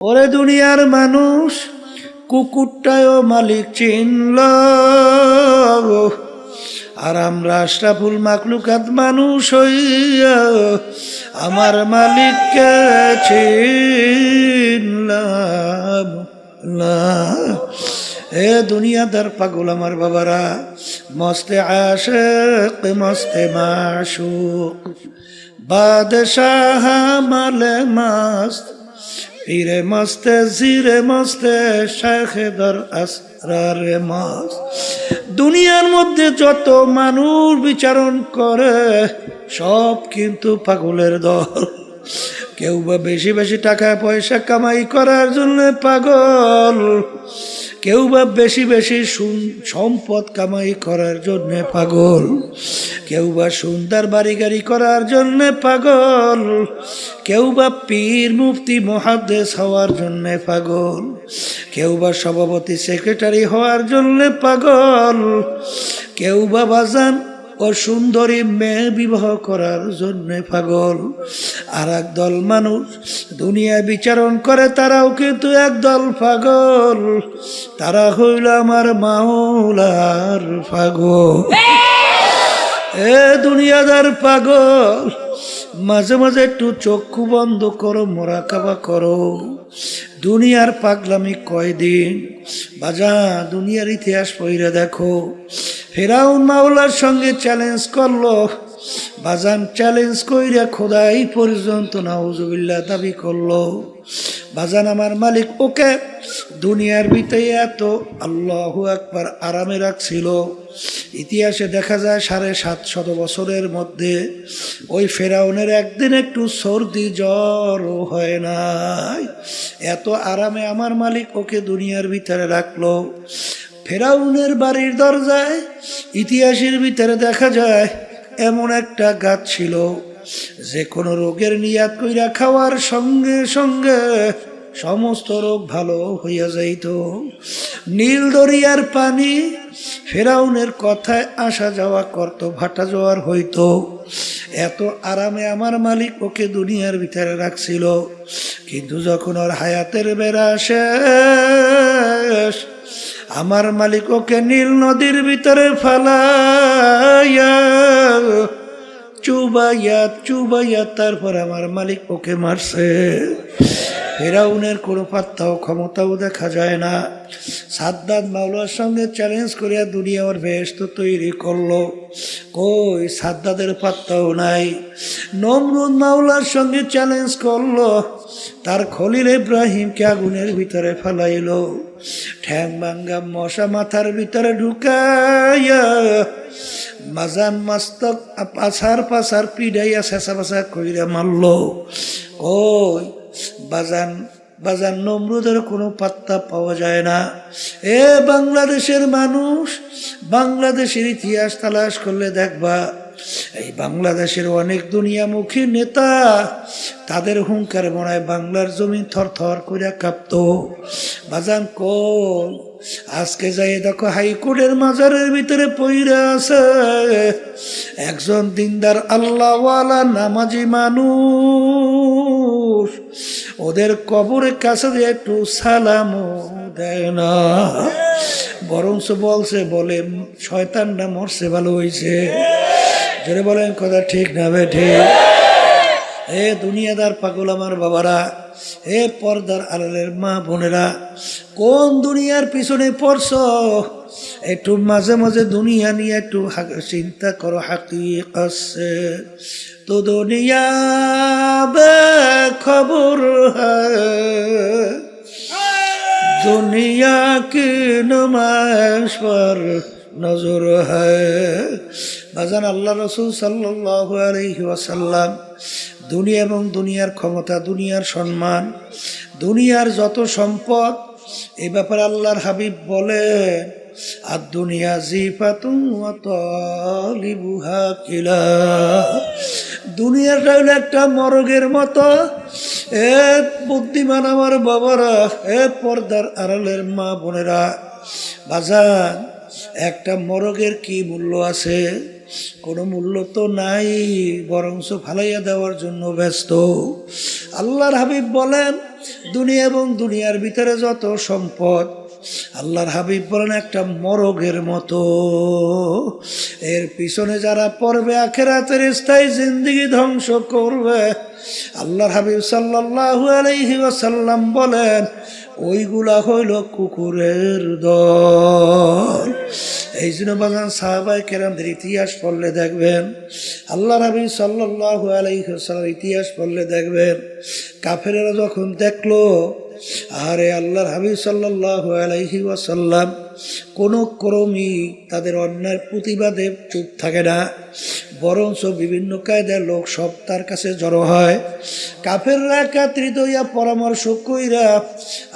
ওরে দুনিয়ার মানুষ, কুকুরটাও মালিক চিনল, আর আমরা আশরাফুল মাখলুকাত মানুষ হইয়া আমার মালিককে চিনলাম না। এ দুনিয়াদার পাগল আমার বাবারা, মস্তে আশিক মস্তে মাশুক, বাদশাহ মালে মস্ত, পীরে মস্তে জিরে মস্তে শাইখে দর আসরারে মস্ত। দুনিয়ার মধ্যে যত মানুষ বিচারণ করে সব কিন্তু পাগলের দল। কেউ বা বেশি বেশি টাকা পয়সা কামাই করার জন্য পাগল, কেউ বা বেশি বেশি সম্পদ কামাই করার জন্য পাগল, কেউ বা সুন্দর বাড়ি গাড়ি করার জন্য পাগল, কেউ বা পীর মুফতি মুহাদ্দিস হওয়ার জন্য পাগল, কেউ বা সভাপতি সেক্রেটারি হওয়ার জন্য পাগল, কেউ বা বাজান ও সুন্দরী মেয়ে বিবাহ করার জন্য পাগল। আর একদল মানুষ দুনিয়া বিচারণ করে, তারাও কিন্তু একদল পাগল, তারা হইল আমার মাওলার পাগল। এ দুনিয়াদার পাগল, মাঝে মাঝে একটু চক্ষু বন্ধ করো, মোরাকাবা করো। দুনিয়ার পাগলামি কয়দিন বাজা, দুনিয়ার ইতিহাস পড়ে দেখো। ফেরাউন মাওলার সঙ্গে চ্যালেঞ্জ করলো, বাজান চ্যালেঞ্জ কইরা খোদাই পর্যন্ত নাউজুবিল্লাহ দাবি করলো। বাজান আমার মালিক ওকে দুনিয়ার ভিতরে এত আল্লাহু আকবার আরামে রাখছিল। ইতিহাসে দেখা যায় 750 বছরের মধ্যে ওই ফেরাউনের একদিন একটু সর্দি জ্বর হয় নাই, এত আরামে আমার মালিক ওকে দুনিয়ার ভিতরে রাখলো। ফেরাউনের বাড়ির দরজায় ইতিহাসের ভিতরে দেখা যায় এমন একটা গাছ ছিল, যে কোনো রোগের নিয়াত কইরা খাওয়ার সঙ্গে সঙ্গে সমস্ত রোগ ভালো হইয়া যাইত। নীল দরিয়ার পানি ফেরাউনের কথায় আসা যাওয়া করত, ভাটা জোয়ার হইতো। এত আরামে আমার মালিক ওকে দুনিয়ার ভিতরে রাখছিল। কিন্তু যখন ওর হায়াতের বেড়া শেষ, আমার মালিক ওকে নীল নদীর ভিতরে ফালাইয়া চুবাইয়া চুবাইয়া তারপর আমার মালিক ওকে মারছে। ফেরাউনের কোনো পাত্তাও ক্ষমতাও দেখা যায় না। সাদ্দাত মাওলার সঙ্গে চ্যালেঞ্জ করিয়া দুনিয়া ওর বেহেশত তৈরি করলো, কই সাদ্দাতের পাত্তাও নাই। নমরুদ মাওলার সঙ্গে চ্যালেঞ্জ করলো, তার খলিল ইব্রাহিমকে আগুনের ভিতরে ফেলাইলো, ঠ্যাং ভাঙ্গা মশা মাথার ভিতরে ঢুকাইয়া মাজান মাস্তক পাছার পাছার পিড়াইয়া শেষা পাশা কইরা মারলো। ওই বাজান বাজান নমরুদের কোনো পাত্তা পাওয়া যায় না। এ বাংলাদেশের মানুষ, বাংলাদেশের ইতিহাস তালাশ করলে দেখবা এই বাংলাদেশের অনেক দুনিয়ামুখী নেতা, তাদের হুঙ্কার মনে হয় বাংলার জমি থর থর করে কাঁপত। বাজান কোন আজকে যাই দেখো হাইকোর্টের মাজারের ভিতরে পইরা আছে একজন দিনদার আল্লাহওয়ালা নামাজি মানুষ, ওদের কবরের কাছে দিয়ে একটু সালামও দেয় না, বরঞ্চ বলছে বলে শয়তানটা মরছে ভালো হয়েছে। জোরে বলেন কথা ঠিক না বেঠে? এ দুনিয়াদার পাগল আমার বাবারা, এ পর্দার আড়ালের মা বোনেরা, কোন দুনিয়ার পিছনে পড়ছ? একটু মাঝে মাঝে দুনিয়া নিয়ে একটু চিন্তা করো। হাকিকত সে তো দুনিয়া বেখবর হ্যায়, দুনিয়া কি নুমাইশ পর নজর হ্যায়। বাজান আল্লাহ রসুল সাল্লাল্লাহু আলাইহি ওয়াসাল্লাম দুনিয়া এবং দুনিয়ার ক্ষমতা, দুনিয়ার সম্মান, দুনিয়ার যত সম্পদ, এই ব্যাপারে আল্লাহর হাবিব বলেন আর দুনিয়া জিফাতুন ওয়া তালিবুহা কিলা, দুনিয়াটা হলো একটা মরগের মতো। এ বুদ্ধিমান আমার বাবারা, এ পর্দার আড়ালের মা বোনেরা, বাজান একটা মরগের কি মূল্য আছে? কোনো মূল্য তো নাই, বরঞ্চ ফালাইয়া দেওয়ার জন্য ব্যস্ত। আল্লাহর হাবিব বলেন, দুনিয়া এবং দুনিয়ার ভিতরে যত সম্পদ, আল্লাহর হাবিব বলেন একটা মরগের মতো, এর পিছনে যারা পড়বে আখিরাতের স্থায়ী জিন্দেগি ধ্বংস করবে। আল্লাহর হাবিব সাল্লাল্লাহু আলাইহি ওয়াসাল্লাম বলেন, ওইগুলা হইল কুকুরের দল। এই জন্য বাগান সাহাবায়ে কেরামদের ইতিহাস পড়লে দেখবেন, আল্লাহর হাবিব সাল্লাল্লাহু আলাইহি ওয়াসাল্লাম ইতিহাস পড়লে দেখবেন, কাফেরেরা যখন দেখলো আরে আল্লাহর হাবিব সাল্লাল্লাহু আলাইহি ওয়াসাল্লাম কোনো ক্রমই তাদের অন্যায়ের প্রতিবাদে চুপ থাকে না, বরঞ্চ বিভিন্ন কায়দার লোক সব তার কাছে জড়ো হয়। কাফেররা একত্রিত হইয়া পরামর্শ কইরা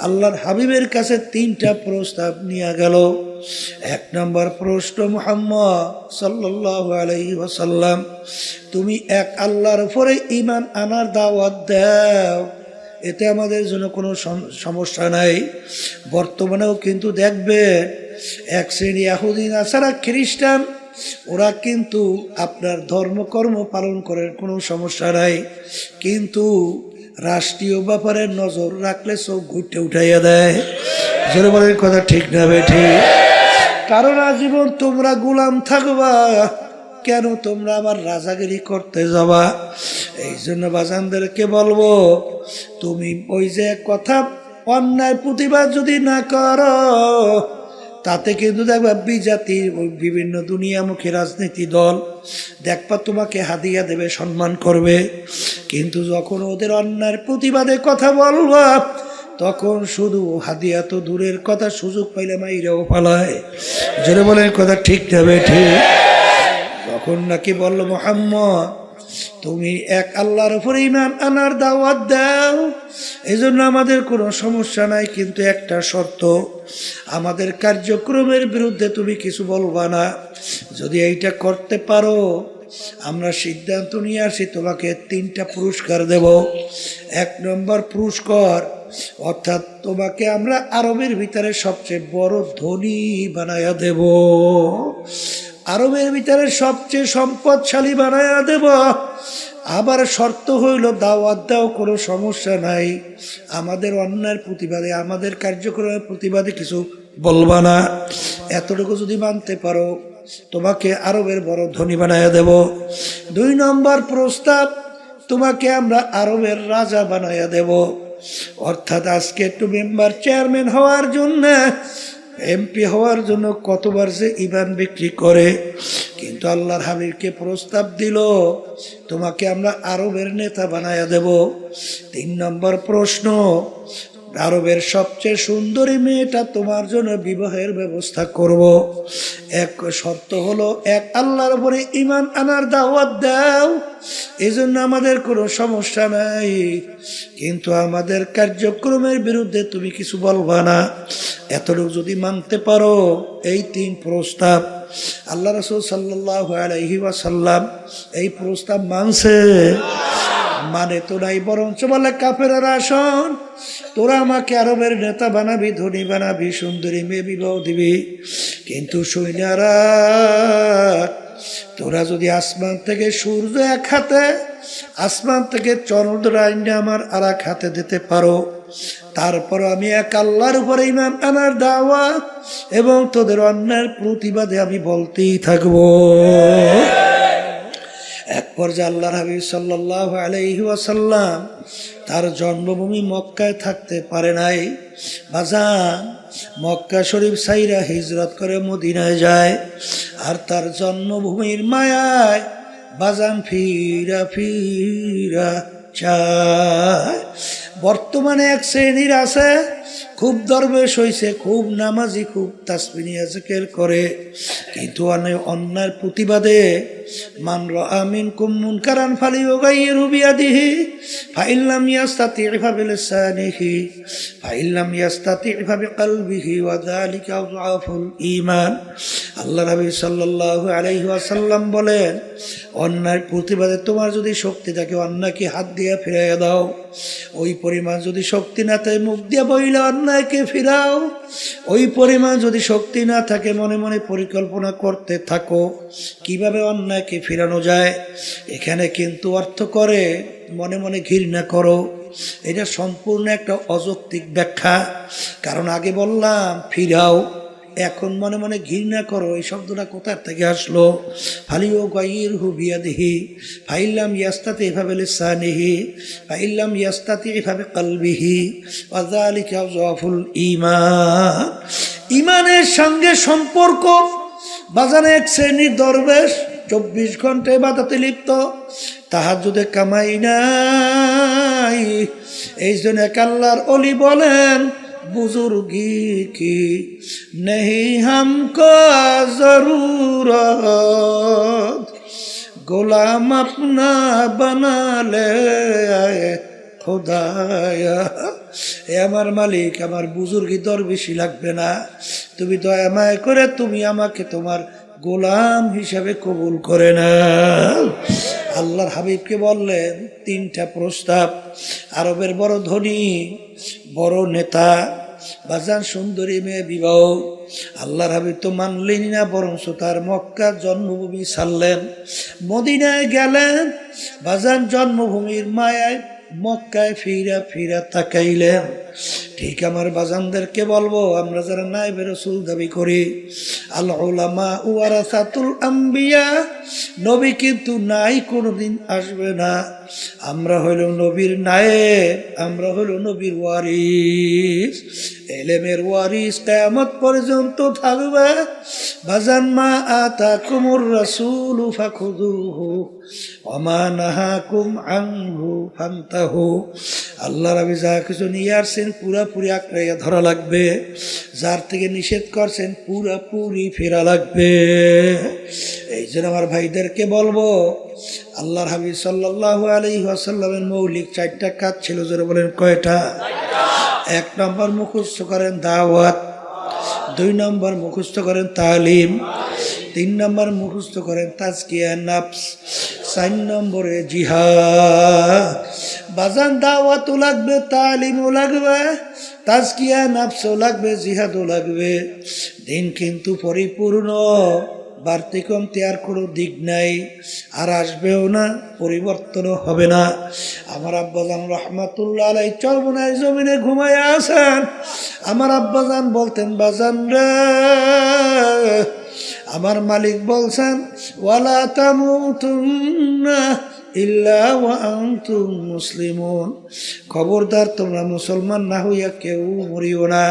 আল্লাহর হাবিবের কাছে 3টা প্রস্তাব নিয়ে গেল। 1 নম্বর প্রশ্ন, মুহাম্মদ সাল্লাল্লাহু আলাইহি ওয়াসাল্লাম, তুমি এক আল্লাহর উপরে ঈমান আনার দাওয়াত দাও, এতে আমাদের জন্য কোনো সমস্যা নাই। বর্তমানেও কিন্তু দেখবেন এক শ্রেণী ইহুদি নাসারা খ্রিস্টান, ওরা কিন্তু আপনার ধর্মকর্ম পালন করার কোনো সমস্যা নাই, কিন্তু রাষ্ট্রীয় ব্যাপারে নজর রাখলে চোখ ঘুরতে উঠাইয়া দেয়। জোরে বলেন কথা ঠিক না বেঠিক? কারণ আজীবন তোমরা গোলাম থাকবা, কেন তোমরা আবার রাজাগিরি করতে যাবা? এই জন্য বাজানদেরকে বলবো, তুমি ওই যে কথা অন্যায় প্রতিবাদ যদি না করো, তাতে কিন্তু দেখবা বিজাতির ওই বিভিন্ন দুনিয়ামুখী রাজনীতি দল দেখবা তোমাকে হাদিয়া দেবে, সম্মান করবে, কিন্তু যখন ওদের অন্যায়ের প্রতিবাদে কথা বলবা, তখন শুধু হাদিয়া তো দূরের কথা, সুযোগ পাইলে মাইরাও পালায়। জোরে বলেন কথা ঠিক যাবে ঠিক? যখন নাকি বলল, মুহাম্মদ তুমি এক আল্লাহর উপরে ঈমান আনার দাওয়াত দাও, এই জন্য আমাদের কোনো সমস্যা নাই, কিন্তু একটা শর্ত, আমাদের কার্যক্রমের বিরুদ্ধে তুমি কিছু বলবা না। যদি এইটা করতে পারো, আমরা সিদ্ধান্ত নিয়ে আসি তোমাকে 3টা পুরস্কার দেব। 1 নম্বর পুরস্কার, অর্থাৎ তোমাকে আমরা আরবের ভিতরে সবচেয়ে বড় ধনী বানায়া দেব, আরবের ভিতরে সবচেয়ে সম্পদশালী বানায়া দেব। আবার শর্ত হইল, দাওয়াত দাও, কোনো সমস্যা নাই, আমাদের অন্যায়ের প্রতিবাদে, আমাদের কার্যক্রমের প্রতিবাদে কিছু বলবা না। এতটুকু যদি মানতে পারো, তোমাকে আরবের বড় ধনী বানায়া দেব। 2 নম্বর প্রস্তাব, তোমাকে আমরা আরবের রাজা বানায়া দেব। অর্থাৎ আজকে একটু মেম্বার চেয়ারম্যান হওয়ার জন্য, এমপি হওয়ার জন্য কতবার যে ইমান বিক্রি করে, কিন্তু আল্লাহর হাবিবকে প্রস্তাব দিল, তোমাকে আমরা আরবের নেতা বানায়া দেব। 3 নম্বর প্রশ্ন, আরবের সবচেয়ে সুন্দরী মেয়েটা তোমার জন্য বিবাহের ব্যবস্থা করব। এক শর্ত হলো, এক আল্লাহর উপরে ঈমান আনার দাওয়াত দাও, এই জন্য আমাদের কোনো সমস্যা নাই, কিন্তু আমাদের কার্যক্রমের বিরুদ্ধে তুমি কিছু বলবা না। এতটুকু যদি মানতে পারো, এই 3 প্রস্তাব, আল্লাহ রাসূল সাল্লাল্লাহু আলাইহি ওয়াসাল্লাম এই প্রস্তাব মানছে? মানে তো নাই, বরঞ্চ বলে কাফেররা, শোন, তোরা আমাকে আরবের নেতা বানাবি, ধনী বানাবি, সুন্দরী মেয়ে বিবাহ দিবি, কিন্তু সৈন্যরা, তোরা যদি আসমান থেকে সূর্য এক হাতে, আসমান থেকে চন্দ্র আইনে আমার আর এক হাতে দিতে পারো, তারপর আমি এক আল্লাহর উপরে ঈমান আনার দাওয়াত এবং তোদের অন্যায়ের প্রতিবাদে আমি বলতেই থাকবো। এক পর্যায়ে আল্লাহর হাবিব সাল্লাল্লাহু আলাইহি ওয়াসাল্লাম তার জন্মভূমি মক্কায় থাকতে পারে নাই। বাজান, মক্কা শরীফ সাইরা হিজরত করে মদিনায় যায়, আর তার জন্মভূমির মায়ায় বাজান ফিরা ফিরা চায়। বর্তমানে এক শ্রেণীর আছে, খুব দরবেশ হইছে, খুব নামাজি, খুব তাসবিহ নিয়ে জিকির করে, কিন্তু অন্যায়ের প্রতিবাদে মান রাআ মিনকুম মুনকারান ফালিয়ুগাইয়িরহু বিয়াদিহি ফাইন লাম ইয়াস্তাতি' ফাবিলিসানিহি ফাইন লাম ইয়াস্তাতি' ফাবিকলবিহি ওয়া যালিকা আযআফুল ঈমান। আল্লাহ নবী সাল্লাল্লাহু আলাইহি ওয়াসাল্লাম বলেন, অন্যায়ের প্রতিবাদে তোমার যদি শক্তি থাকে অন্যায়কে হাত দিয়ে ফিরাইয়া দাও, ওই পরিমাণ যদি শক্তি না থাকে মুখ দিয়ে বইলে অন্যায়কে ফিরাও, ওই পরিমাণ যদি শক্তি না থাকে মনে মনে পরিকল্পনা করতে থাকো কিভাবে অন্যায়কে ফিরানো যায়। এখানে কিন্তু অর্থ করে মনে মনে ঘৃণা করো, এটা সম্পূর্ণ একটা অযৌক্তিক ব্যাখ্যা। কারণ আগে বললাম ফিরাও, এখন মনে মনে ঘৃণা করো, এই শব্দটা কোথার থেকে আসলো? ফালিও গাইর হু বিয়াদিহি ফাইল্লাম ইয়াস্তাতি এভাবে লিসানিহি ফাইল্লাম ইয়াস্তাতি এভাবে কলবিহি ওয়াযালিকা যাফুল ঈমান। ঈমানের সঙ্গে সম্পর্ক। বাজারে এক শ্রেণীর দরবেশ 24 ঘন্টা ইবাদতে লিপ্ত, তাহাজ্জুদে কামাই নাই। এই জন্য এক আল্লাহর ওলি বলেন, बुजुर्गी की नहीं हमको जरूरत, गुलाम अपना बना ले आए खुदाया। এ আমার মালিক, আমার বুজুর্গি দরবেশি লাগবে না, তুমি দয়া মায়া করে তুমি আমাকে তোমার গোলাম হিসাবে কবুল করে নাও। আল্লাহর হাবিবকে বললেন 3টা প্রস্তাব। আরবের বড় ধনী বড় নেতা, বাজান সুন্দরী মেয়ে বিবাহ। আল্লাহর হাবিব তো মানলেনই না, বরঞ্চ তার মক্কা জন্মভূমি ছাড়লেন, মদিনায় গেলেন। বাজান জন্মভূমির মায়ায় মক্কায় ফিরা ফিরা তাকাইলেন। ঠিক আমার বাজানদেরকে বলবো, আমরা যারা নায়েবে রাসূল দাবি করি, আল উলামা ওয়ারাসাতুল আম্বিয়া, নবী কিন্তু নাই, কোনোদিন আসবে না। আমরা হইল নবীর নায়েব, আমরা হইল নবীর ওয়ারিস, এলেমের ওয়ারিস কিয়ামত পর্যন্ত থাকবে। বাজান মা আতাকুমুর রাসূলু ফাখুযুহু ওয়া মা নাহাকুম আনহু ফান্তাহু। আল্লাহ রাবি যা কিছু নিয়ে আসছেন পুরাপুরি আঁকড়াইয়া ধরা লাগবে, যার থেকে নিষেধ করছেন পুরাপুরি ফেরা লাগবে। এই জন্য আমার ভাইদেরকে বলবো, আল্লাহর হাবিব সাল্লাল্লাহু আলাইহি ওয়াসাল্লামের মৌলিক 4টা কাজ ছিল। যারা বলেন কয়টা? 1 নম্বর মুখস্থ করেন দাওয়াত, 2 নম্বর মুখস্থ করেন তালিম, 3 নম্বর মুখস্থ করেন তাজকিয়া নফস, 4 নম্বরে জিহাদ। বাজান দাওয়াতও লাগবে, তালিমও লাগবে, তাজকিয়া নফসও লাগবে, জিহাদও লাগবে। দিন কিন্তু পরিপূর্ণ, বাড়তি কমতি আর কোনো দিক নাই, আর আসবেও না, পরিবর্তনও হবে না। আমার আব্বাজান রহমাতুল্লাহ আলাইহি চরমনায় জমিনে ঘুমায় আছেন। আমার আব্বাজান বলতেন, বাজান রে, আমার মালিক বলছেন, ওয়ালা তামুতুন্না ইল্লা ওয়া আনতুম মুসলিমুন, খবরদার তোমরা মুসলমান না হইয়া কেউ মরিও না।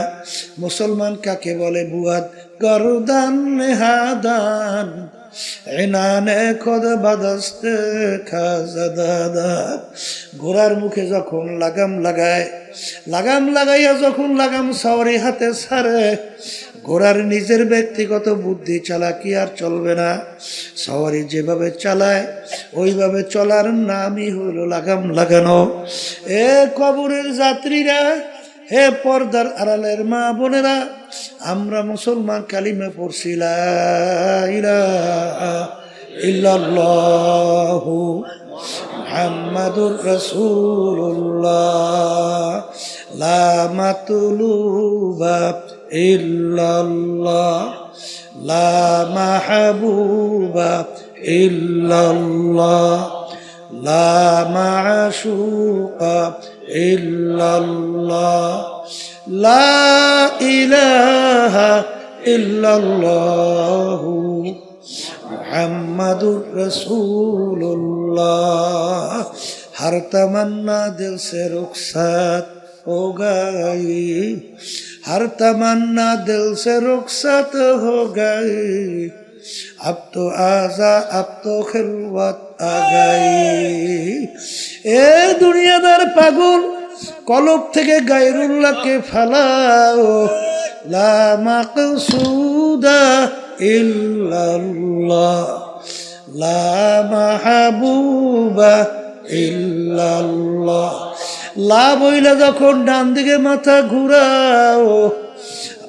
মুসলমান কাকে বলে? বুয়াদ গরদান নেহাদান এনানে খোদ বাদস্তে খাজাদাদার। ঘোড়ার মুখে যখন লাগাম লাগায়, লাগাম লাগাইয়া যখন লাগাম সাওয়ারি হাতে ছাড়ে, ঘোড়ার নিজের ব্যক্তিগত বুদ্ধি চালাকি আর চলবে না। সাওয়ারি যেভাবে চালায় ওইভাবে চলার নামই হলো লাগাম লাগানো। এ কবরের যাত্রীরা, হে পর্দার আড়ালের মা বোনেরা, আমরা মুসলমান কালিমা পড়ছি লা ইলাহা ইল্লাল্লাহু মুহাম্মাদুর রাসূলুল্লাহ, লা মাতলুবা ইল্লাল্লাহ, লা মাহবুবা ইল্লাল্লাহ, লা মাশুকা ইল্লাল্লাহ, লা ইলাহা ইল্লাল্লাহু মুহাম্মাদুর রাসূলুল্লাহ। हर तमन्ना दिल से रुखसत हो गई, हर तमन्ना दिल से रुखसत हो गई, अब तो आजा अब तो खिलवत आ गई। ए दुनियादार पागल, কলব থেকে গায়রুল্লাহকে ফালাও, লা মাকসুদা ইল্লাল্লাহ, লা মাহবুবা ইল্লাল্লাহ। লা বইলা যখন ডান দিকে মাথা ঘুরাও,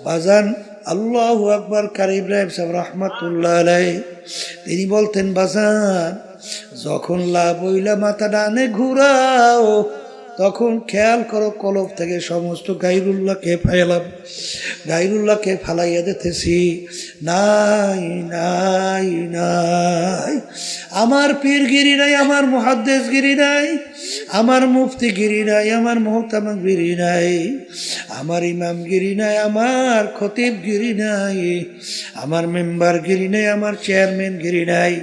বাজান আল্লাহু আকবার। কারি ইব্রাহিম সাহেব রহমাতুল্লাহ আলাইহি তিনি বলতেন, বাজান যখন লা বইলা মাথা ডানে ঘুরাও তখন খেয়াল করো কলব থেকে সমস্ত গাইরুল্লাহকে ফালাইয়া দিতেছি। নাই নাই নাই, আমার পীরগিরি নাই, আমার মুহাদ্দিসগিরি নাই, আমার মুফতিগিরি নাই, আমার মুহতামিমগিরি নাই, আমার ইমামগিরি নাই, আমার খতিবগিরি নাই, আমার মেম্বারগিরি নাই, আমার চেয়ারম্যানগিরি নাই,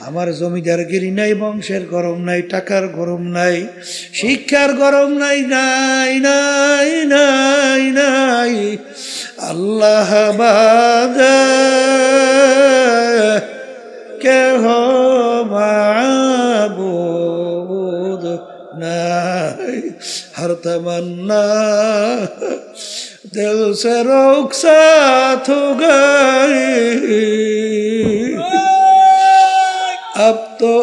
আমার জমিদারগিরি নাই, বংশের গরম নাই, টাকার গরম নাই, শিক্ষার গরম নাই, নাই নাই নাই নাই, আল্লাহ বাদে কেহ মাবুদ নাই। হর তমন্না দিল সে রুখসাত হো গই, अब तो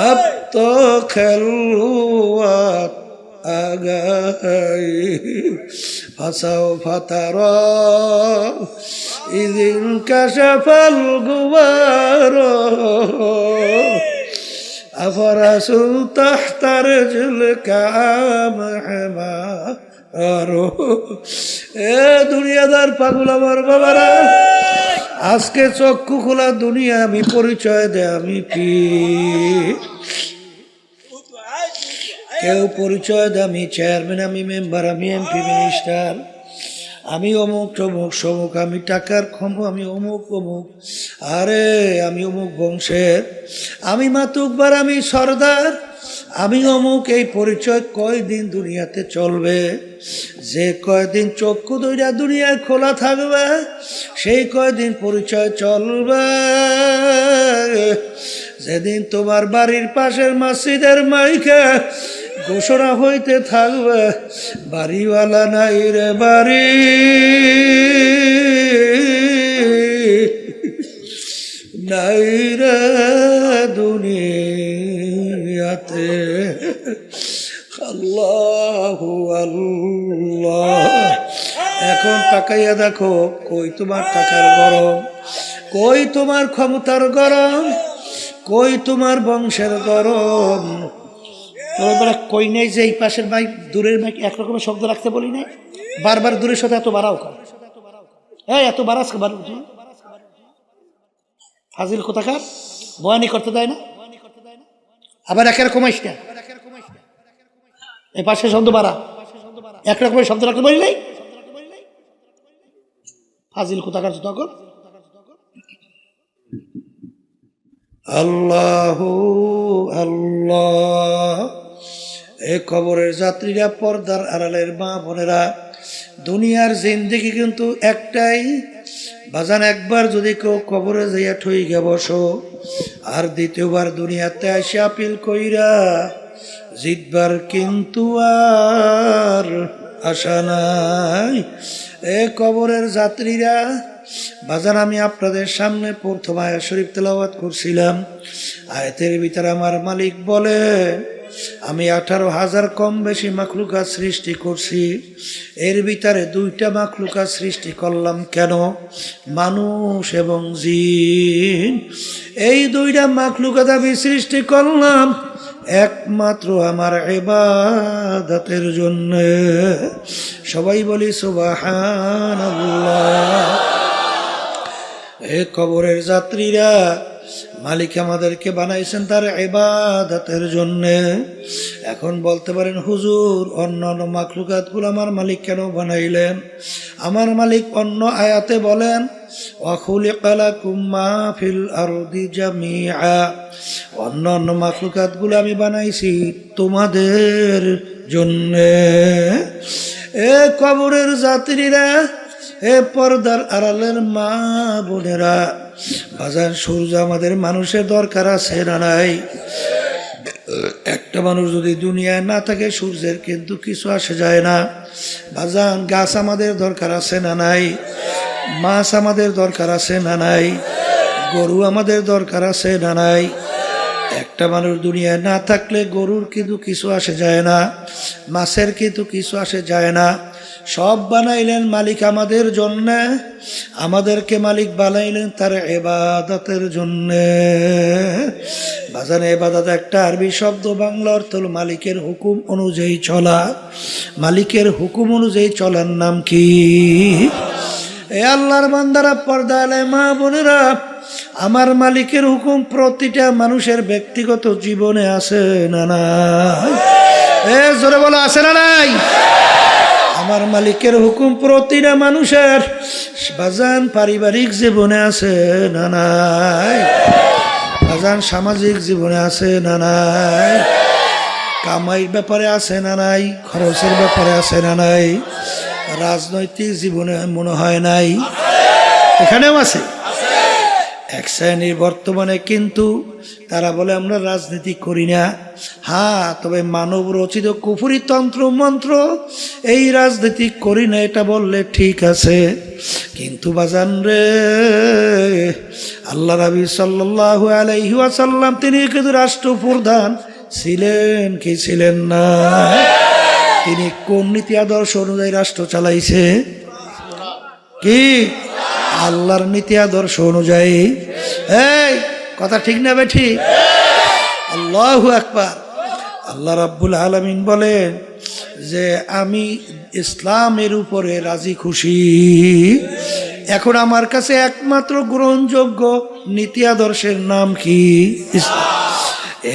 अब तो खलवत आ गई, फसाओ फतारा इदिन कशफल गुबारो, अफरसु तहतर जुल का महमारो। ए दुनियादार पागल আমার বাবারা, আজকে চক্ষু খোলা দুনিয়া আমি পরিচয় দেয় আমি পীর, কেউ পরিচয় দেয় আমি চেয়ারম্যান, আমি মেম্বার, আমি এমপি মিনিস্টার, আমি অমুক তমুক সমুক, আমি টাকার ক্ষম, আমি অমুক অমুক, আরে আমি অমুক বংশের, আমি মাতুব্বার, আমি সর্দার, আমি অমুক। এই পরিচয় কয়দিন দুনিয়াতে চলবে? যে কয়দিন চক্ষু দুইটা দুনিয়ায় খোলা থাকবে সেই কয়দিন পরিচয় চলবে। যেদিন তোমার বাড়ির পাশের মসজিদের মাইকে ঘোষণা হইতে থাকবে, বাড়িওয়ালা নাই রে বাড়ি, নাই রে দুনিয়াতে, আল্লাহু আল্লাহ। এখন তাকাইয়া দেখো, কই তোমার টাকার গরম, কই তোমার ক্ষমতার গরম, কই তোমার বংশের গরম? তোমরা কই নেই যে এই পাশের মাইক দূরের মাইক একরকমের শব্দ রাখতে বলি নাই? বারবার দূরের সাথে এত বাড়াও কর, হ্যাঁ এত বাড়াস বার ফাজিল কোথাকার, বয়ানি করতে দেয় না, আবার একের কমাইস না, এই পাশে শব্দ বাড়া, একরকমের শব্দ রাখতে বলি নাই, ফাজিল কোথাকার তখন। আল্লাহু আল্লাহ। এ কবরের যাত্রীরা, পর্দার আড়ালের মা বোনেরা, দুনিয়ার জিন্দেগি কিন্তু একটাই বাজান। একবার যদি কেউ কবরে যাইয়া ঠইগা বসো, আর দ্বিতীয়বার দুনিয়াতে আসে আপিল কইরা জিতবার কিন্তু আর আশা নাই। এ কবরের যাত্রীরা বাজান, আমি আপনাদের সামনে প্রথম আয়াত শরীফ তেলাওয়াত করছিলাম। আয়াতের ভিতরে আমার মালিক বলে, আমি 18,000 কম বেশি মাখলুকাত সৃষ্টি করছি, এর ভিতরে 2টা মাখলুকাত সৃষ্টি করলাম কেন? মানুষ এবং জিন। এই 2টা মাখলুকাত আমি সৃষ্টি করলাম একমাত্র আমার ইবাদতের জন্য। সবাই বলি সুবহানাল্লাহ। এ কবরের যাত্রীরা, মালিক আমাদেরকে বানাইছেন তার ইবাদতের জন্য। এখন বলতে পারেন, হুজুর অন্যান্য মাখলুকাতগুলো আমার মালিক কেন বানাইলেন? আমার মালিক অন্য আয়াতে বলেন, ওয়া খুলিকা লাকুম মা ফিল আরদি জামিআ, অন্যান্য মাখলুকাতগুলো আমি বানাইছি তোমাদের জন্য। এ কবরের যাত্রীরা, এ পর্দার আড়ালের মা বোনেরা, বাজার সূর্য আমাদের মানুষের দরকার আছে না নাই? একটা মানুষ যদি দুনিয়ায় না থাকে সূর্যের কিন্তু কিছু আসে যায় না। বাজান গাছ আমাদের দরকার আছে না নাই? মাছ আমাদের দরকার আছে না নাই? গরু আমাদের দরকার আছে না নাই? একটা মানুষ দুনিয়ায় না থাকলে গরুর কিন্তু কিছু আসে যায় না, মাছের কিন্তু কিছু আসে যায় না, সব বানাইলেন মালিক আমাদের জন্য, আমাদেরকে মালিক বানাইলেন তার ইবাদতের জন্য। বাজান ইবাদত একটা আরবি শব্দ, বাংলা অর্থ হলো মালিকের হুকুম অনুযায়ী চলা। মালিকের হুকুম অনুযায়ী চলার নাম কি? এ আল্লাহর বান্দারা, পর্দা আলে মা বোনেরা, আমার মালিকের হুকুম প্রতিটা মানুষের ব্যক্তিগত জীবনে আছে না নাই? এ জোরে বলো, আছে না নাই? আমার মালিকের হুকুম প্রতিটা মানুষের বাজান পারিবারিক জীবনে আছে না নাই? বাজান সামাজিক জীবনে আছে না নাই? কামাইয়ের ব্যাপারে আছে না নাই? খরচের ব্যাপারে আছে না নাই? রাজনৈতিক জীবনে মনে হয় নাই? এখানেও আছে। এক শ্রেণীর বর্তমানে কিন্তু তারা বলে আমরা রাজনীতি করি না। হ্যাঁ, তবে মানব রচিত কুফরি তন্ত্র মন্ত্র এই রাজনীতি করি না এটা বললে ঠিক আছে। কিন্তু বাজান রে, আল্লাহ নবী সাল্লাল্লাহু আলাইহি ওয়াসাল্লাম তিনি কিন্তু রাষ্ট্রপ্রধান ছিলেন কি ছিলেন না? তিনি কোন নীতি আদর্শ অনুযায়ী রাষ্ট্র চালাইছে? কি আল্লাহর নীতি আদর্শ অনুযায়ী। এই কথা ঠিক না বেঠি? আল্লাহু আকবার। আল্লাহ রাব্বুল আলামিন বলেন যে আমি ইসলামের উপরে রাজি খুশি। এখন আমার কাছে একমাত্র গ্রহণযোগ্য নীতি আদর্শের নাম কি? ইসলাম।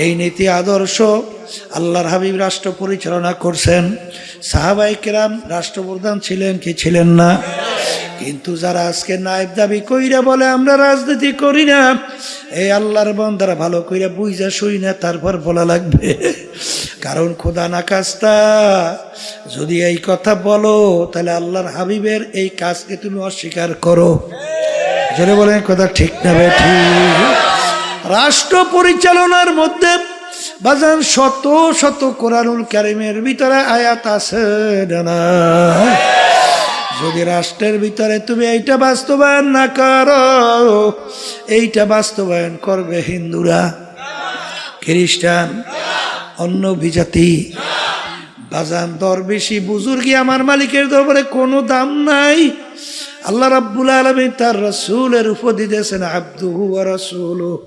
এই নীতি আদর্শ আল্লাহর হাবিব রাষ্ট্র পরিচালনা করছেন। সাহাবায়ে কেরাম রাষ্ট্রপ্রধান ছিলেন কি ছিলেন না? কিন্তু যারা আজকে নায়েব দাবি কইরা বলে আমরা রাজনীতি করি না, এই আল্লাহর বান্দারা ভালো কইরা বুঝা শুই না, তারপর বলা লাগবে। কারণ খোদা না কাজটা যদি এই কথা বলো তাহলে আল্লাহর হাবিবের এই কাজকে তুমি অস্বীকার করো। জোরে বলেন কথা ঠিক না বেঠিক? রাষ্ট্র পরিচালনার মধ্যে বাজান শত শত কোরআনুল কারীমের ভিতরে আয়াত আছে না? যদি রাষ্ট্রের ভিতরে তুমি এইটা বাস্তবায়ন না করো, এইটা বাস্তবায়ন করবে হিন্দুরা, খ্রিস্টান, অন্য বিজাতি। বাজান দরবেশি বুজুর্গি আমার মালিকের দরবারে কোনো দাম নাই। আল্লাহ রাব্বুল আলামিন তার রাসূলের উপর দিয়েছেন আবদুহু ওয়া রাসূলুহু।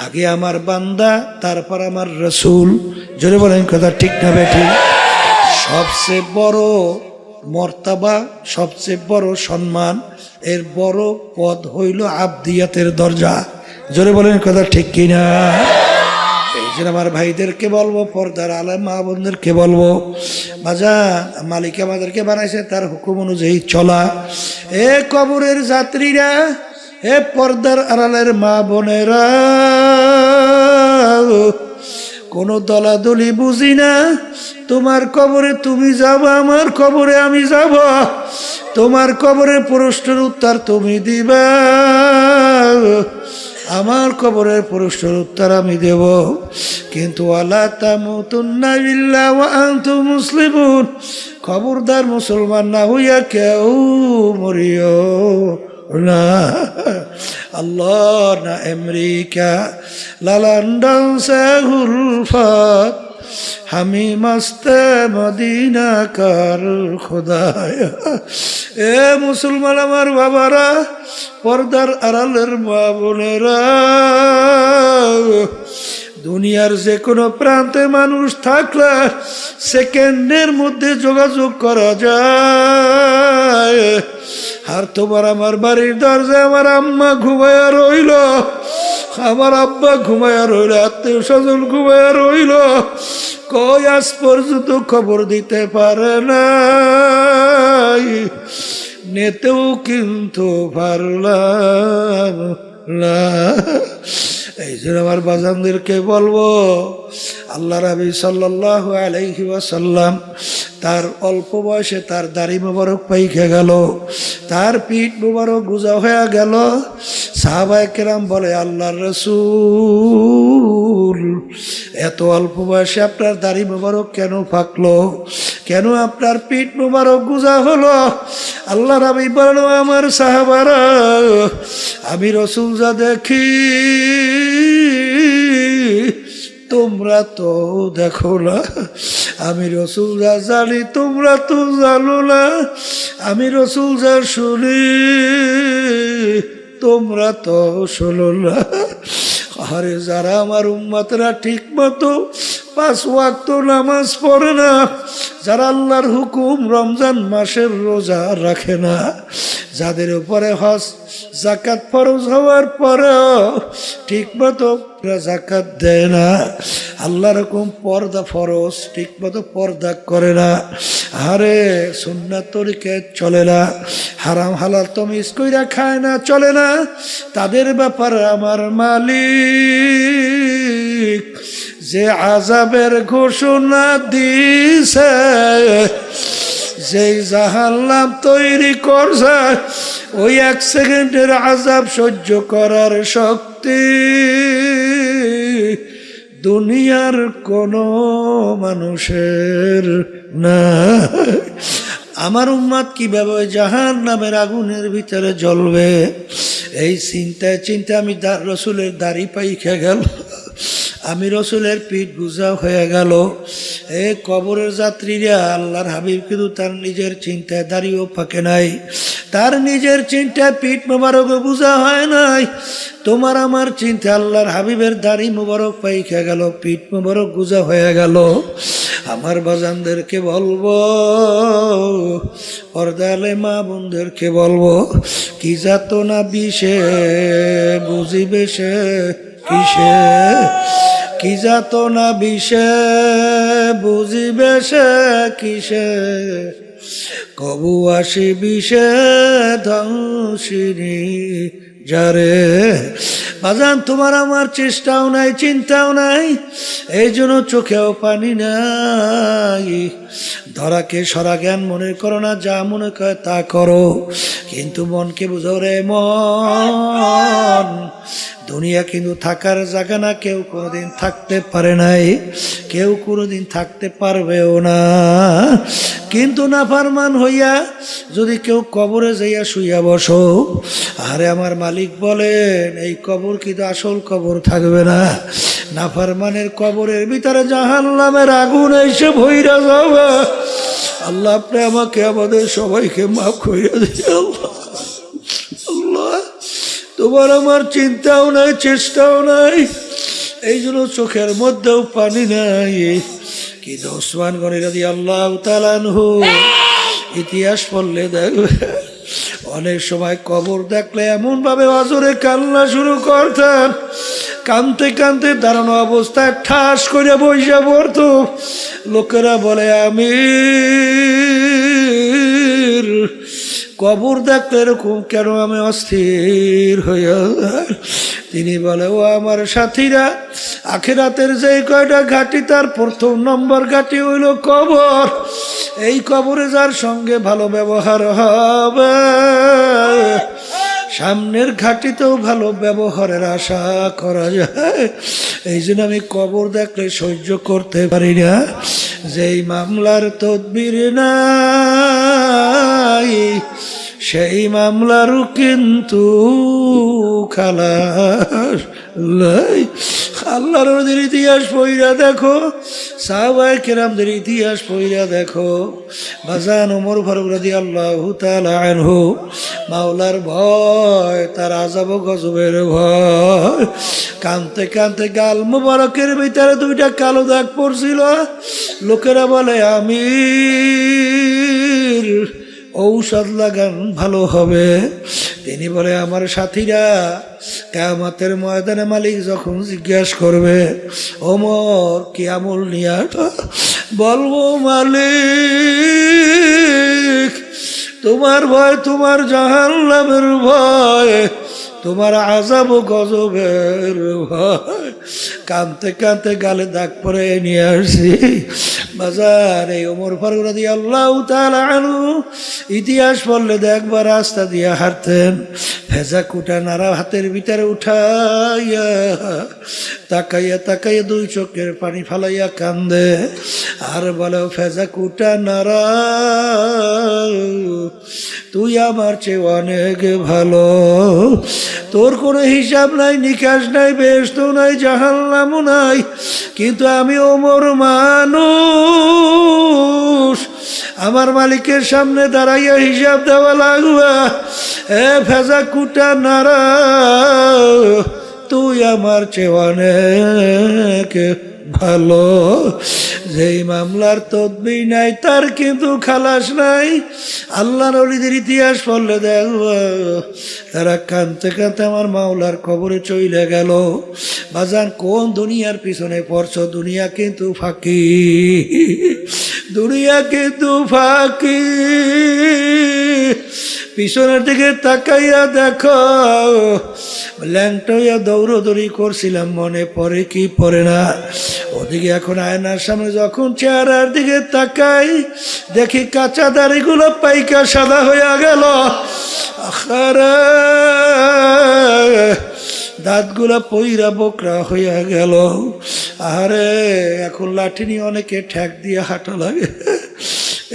আগে আমার বান্দা, তারপর আমার রাসূল। জোরে বলেন কথা ঠিক না বেঠিক? সবচেয়ে বড় মর্তাবা, সবচেয়ে বড় সম্মান, এর বড় পদ হইল আবদিয়াতের দরজা। জোরে বলেন কথা ঠিক কিনা? এই জন্য আমার ভাইদেরকে বলবো, পর্দার আলেম মা বোনদেরকে বলবো, বাজান মালিক আমাদেরকে বানাইছে তার হুকুম অনুযায়ী চলা। এ কবরের যাত্রীরা, এ পর্দার আড়ালের মা বোনেরা, কোনো দলাদলি বুঝি না। তোমার কবরে তুমি যাবা, আমার কবরে আমি যাব। তোমার কবরের প্রশ্নের উত্তর তুমি দিবা, আমার কবরের প্রশ্নের উত্তর আমি দেব। কিন্তু ওয়ালা তামুতুন্না ইল্লা ওয়া আনতুম মুসলিমুন, খবরদার মুসলমান না হইয়া কেউ মরিও না। আল্লাহ না আমেরিকা, না লন্ডন সে গুলফাত, হামি মস্তে মদিনা কার খোদায়া। এ মুসলমান আমার বাবারা, পর্দার আড়ালের মা বোনেরা, দুনিয়ার যে কোনো প্রান্তে মানুষ থাকলে সেকেন্ডের মধ্যে যোগাযোগ করা যায়। আর তোমার আমার বাড়ির দরজায় আমার আম্মা ঘুমায়া রইল, আমার আব্বা ঘুমায়া রইল, আত্মীয় স্বজন ঘুমায়া রইল, কই আজ পর্যন্ত খবর দিতে পারে না, নেতেও কিন্তু পারলাম না। এই জন্য আমার বাজানদেরকে বলবো, আল্লাহ নবী সাল্লাল্লাহু আলাইহি ওয়াসাল্লাম তার অল্প বয়সে তার দাড়ি মোবারক পাইকে গেল, তার পিঠ মোবারক গুজা হয়ে গেল। সাহাবায়ে কেরাম বলে, আল্লাহর রাসূল এত অল্প বয়সে আপনার দাড়ি মোবারক কেন পাকলো, কেন আপনার পিঠ মোবারক গুজা হলো? আল্লাহ নবী বলেন, আমার সাহাবারা, আমি রাসূল যা দেখি তোমরা তো দেখো না। আমি রসুল যা জানি তোমরা তো জানো না, আমি রসুল যা শুনি তোমরা তো শোনো না। আরে যারা আমার উম্মতরা ঠিক মতো 5 ওয়াক্ত নামাজ পড়ে না, যারা আল্লাহর হুকুম রমজান মাসের রোজা রাখে না, যাদের উপরে হজ যাকাত ফরজ হওয়ার পরেও ঠিক মতো যাকাত দেয় না, আল্লাহর হুকুম পর্দা ফরজ ঠিক মতো পর্দা করে না, আরে সুন্নাত তরিকে চলে না, হারাম হালাল তমিজ কইরা খায় না, চলে না, তাদের ব্যাপারে আমার মালিক যে আযাবের ঘোষণা দিছে, যেই জাহান্নাম তৈরি করছে, ওই 1 সেকেন্ডের আযাব সহ্য করার শক্তি দুনিয়ার কোনো মানুষের না। আমার উম্মত কিভাবে জাহান্নামের আগুনের ভিতরে জ্বলবে, এই চিন্তায় চিন্তা আমি রসুলের দাড়ি পাইখা গেল, আমি রসুলের পিঠ গুজা হয়ে গেল। এ কবরের যাত্রীরা, আল্লাহর হাবিব কিন্তু তার নিজের চিন্তায় দাঁড়িয়েও ফাঁকে নাই, তার নিজের চিন্তায় পিঠ মোবারকও বুঝা হয় নাই। তোমার আমার চিন্তা আল্লাহর হাবিবের দাড়ি মোবারক পাইখা গেল, পিঠ মোবারক গুজা হয়ে গেল। আমার বাজানদেরকে বলবো, পর্দালে মা বোনদেরকে বলবো, কি যাত না বিষে বুঝিবে সে কিসে, কি যাত না বিষে বুঝিবে সে কিসে, কবু আসি বিষে ধ্বংসিনী যারে। বাজান তোমার আমার চেষ্টাও নাই, চিন্তাও নাই, এই জন্য চোখেও পানি নাই। ধরাকে সরা জ্ঞান মনে করো না, যা মনে করে তা করো, কিন্তু মনকে বুঝো রে মন, দুনিয়া কিন্তু থাকার জায়গা না, কেউ কোনোদিন থাকতে পারে নাই, কেউ কোনোদিন থাকতে পারবেও না। কিন্তু নাফরমান হইয়া যদি কেউ কবরে যাইয়া শুইয়া বসো, আরে আমার মালিক বলেন এই কবর কিন্তু আসল কবর থাকবে না, নাফরমানের কবরের ভিতরে জাহান্নামের আগুন এসে ভইরা যাবে। আল্লাহ আপনি আমাকে আমাদের সবাইকে মাফ কইরা দিন। আল্লাহ তোমার আমার চিন্তাও নাই, চেষ্টাও নাই, এই জন্য চোখের মধ্যেও পানি নাই। কিন্তু ওসমান গনি রাদিয়াল্লাহু তাআলা আনহু ইতিহাস পড়লে দেখবে, অনেক সময় কবর দেখলে এমন ভাবে অজরে কান্না শুরু করতেন, কানতে কানতে দাঁড়ানো অবস্থায় ঠাস করে বইসা পড়তো। লোকেরা বলে আমির, কবর দেখলে এরকম কেন আমি অস্থির হইয়া? তিনি বলে, ও আমার সাথীরা, আখিরাতের যে কয়টা ঘাটি, তার 1 নম্বর ঘাটি হইল কবর। এই কবরে যার সঙ্গে ভালো ব্যবহার হবে, সামনের ঘাটিতেও ভালো ব্যবহারের আশা করা যায়। এই জন্য আমি কবর দেখলে সহ্য করতে পারি না। যেই মামলার তদবির নাই, সেই মামলারও কিন্তু খালাস নাই। আল্লাহর নবীর ইতিহাস পড়িয়া দেখো, সাহাবায়ে কেরামদের ইতিহাস পড়িয়া দেখো। বাজান ওমর ফারুক রাদিয়াল্লাহু তাআলা আনহু, মাওলার ভয়, তার আযাব ও গজবের ভয়, কানতে কানতে গাল মুবারকের ভিতরে 2টা কালো দাগ পড়ছিল। লোকেরা বলে আমির, ঔষধ লাগান ভালো হবে। তিনি বলে, আমার সাথীরা, কিয়ামতের ময়দানে মালিক যখন জিজ্ঞাসা করবে, ওমর কি আমল নিয়া, বলবো মালিক তোমার ভয়, তোমার জাহান্নামের ভয়, তোমার আযাব ও গজবের ভয়। কানতে কানতে গালে দাগ পরে নিয়ে আসছি। বাজার এই ওমর ফারুক রাদিয়াল্লাহু তাআলা আনহু ইতিহাস পড়লে দেখবা রাস্তা দিয়ে হাঁটতেন, ভেজা কুটা নাড়া হাতের ভিতরে উঠাইয়া তাকাইয়া তাকাইয়া দুই চোখের পানি ফালাইয়া কান্দে আর বলে ফেজা কুটা নারা তুই আমার চেয়ে অনেক ভালো, তোর কোনো হিসাব নাই, নিকাশ নাই, বেহেশত নাই, জাহান্নামও নাই, কিন্তু আমি ওমর মানুষ, আমার মালিকের সামনে দাঁড়াইয়া হিসাব দেওয়া লাগবে। এ ফেজা কুটা নারা তুই আমার চেয়ে অনেক ভালো। যেই মামলার তদবি নাই তার কিন্তু খালাস নাই। আল্লাহর ওলিদের ইতিহাস পড়লে দেখব তারা কাঁদতে কাঁদতে আমার মাওলার কবরে চলে গেল। বাজান কোন দুনিয়ার পিছনে পড়ছ? দুনিয়া কিন্তু ফাঁকি, দুনিয়া কিন্তু ফাঁকি। পিছনের দিকে তাকাইয়া দেখো, ল্যাংটা দৌড়দৌড়ি করছিলাম, মনে পড়ে কি পড়ে না? ওদিকে এখন আয়নার সামনে যখন চেহারার দিকে তাকাই দেখি কাঁচা দাড়িগুলো পাইকা সাদা হইয়া গেল, আখারে দাঁতগুলা পইরা বোকরা হইয়া গেল। আরে এখন লাঠি নিয়ে অনেকে ঠ্যাক দিয়ে হাঁটা লাগে।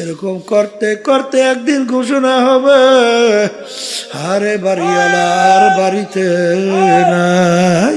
এরকম করতে করতে একদিন ঘোষণা হবে আরে বাড়িওয়ালা আর বাড়িতে নাই।